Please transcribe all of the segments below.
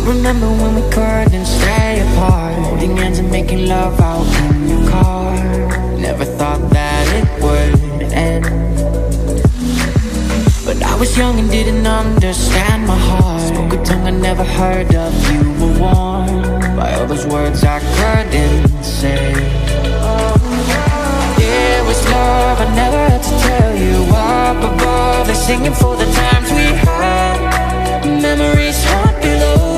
Remember when we couldn't stay apart, holding hands and making love out in your car. Never thought that it would end, but I was young and didn't understand my heart. Spoke a tongue I never heard of. You were warm by all those words I couldn't say. Yeah, it was love, I never had to tell you. Up above, they're singing for the times we had. Memories haunt below.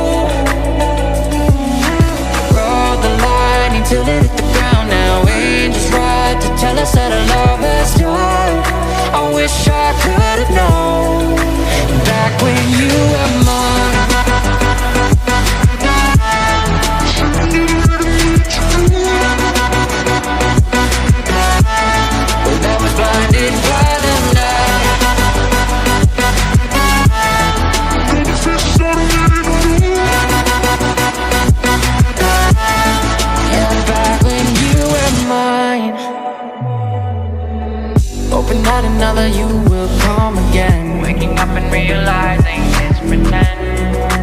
Rode the line until it hit the ground. Now angels ride to tell us that our love has died. I wish I could have known back when you were mine. But I was blinded by the night. Yeah, back when you were mine. Hoping that another you will come again. Waking up and realizing it's pretend.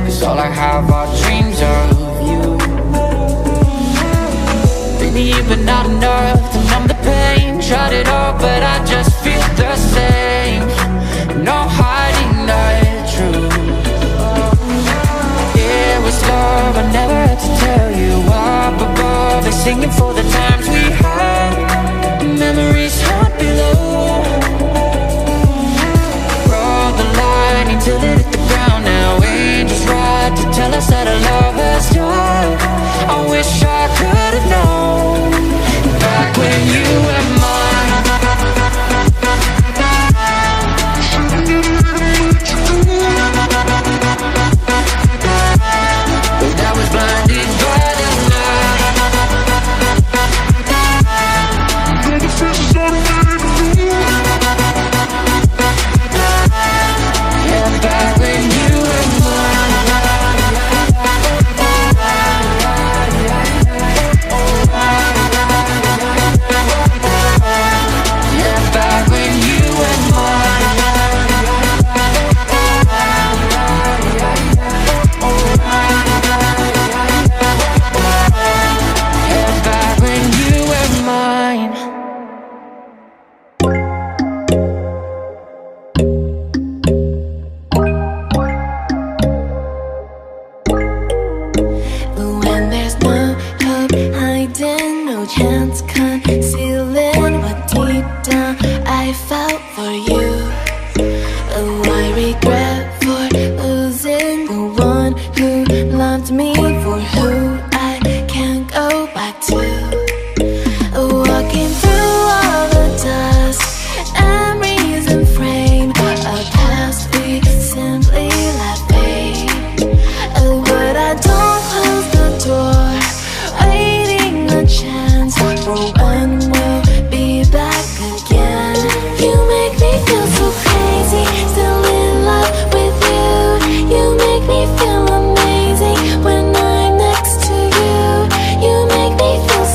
'Cause all I have are dreams of you. Been here but not enough to numb the pain. Tried it all but I just feel the same. No hiding the truth. Yeah, it was love, I never had to tell you. Up above, they're singing for the times we had. Memories haunt below. Rode the line until it hit the ground. Now angels ride to tell us that our love has died. I wish I could have known back when you were mine. But I was blinded by the night. Yeah, back when you were mine. Yeah, back when you were mine. Yeah, back when you were mine. But when there's no hope hiding, no chance concealing what deep down I felt for you. Oh, I regret for losing the one who loved me, for who I can't go back to. Walking through all the dust, memories and frame, a past we simply let fade. Oh, but I don't close the door, waiting a chance for when we'll be back again. You make me feel so crazy, still in love with you. You make me feel amazing when I'm next to you. You make me feel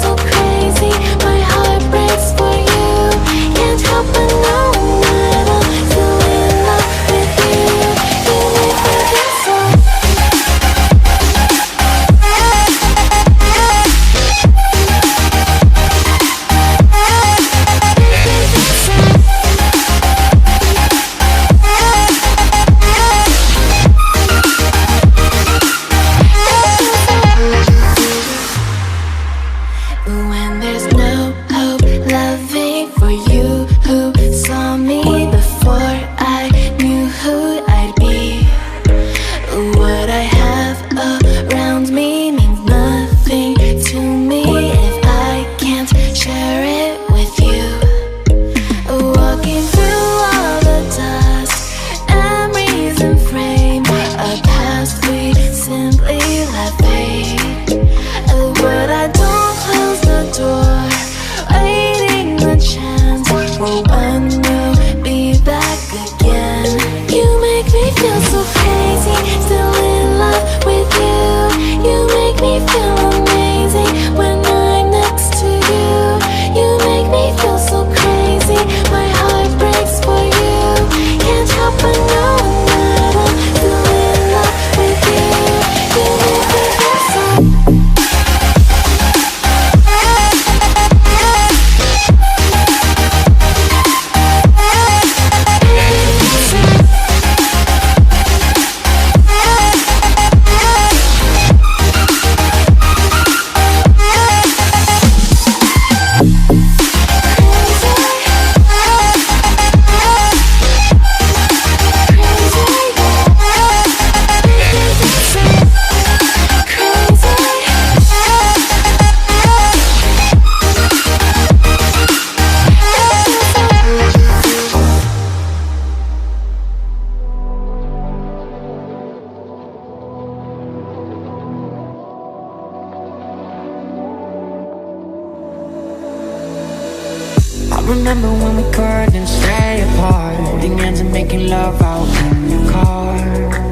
remember when we couldn't stay apart, holding hands and making love out in your car.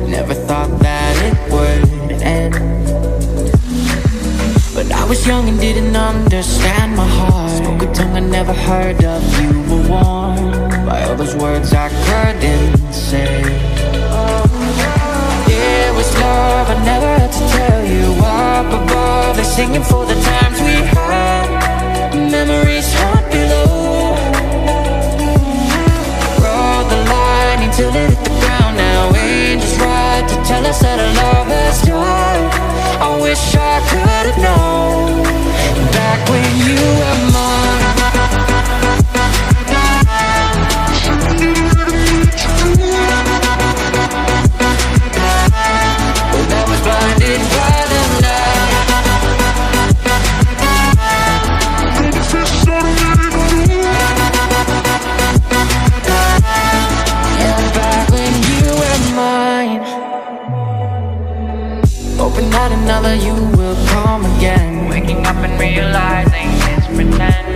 Never thought that it would end, but I was young and didn't understand my heart. Spoke a tongue I never heard of. You were warm by all those words I couldn't say. It was love, I never had to tell you. Up above, they're singing for the times we had. Memories haunt below. Rode the line until it hit the ground. Now angels ride to tell us that our love has died. I wish I could have known back when you were mine. But I was blinded by the light. Yeah, back when you were mine. Hoping that another you will come again. Waking up and realizing it's pretend.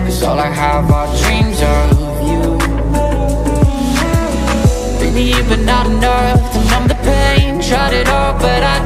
'Cause all I have are dreams of you. Baby, you've been not enough to numb the pain. Tried it all, but I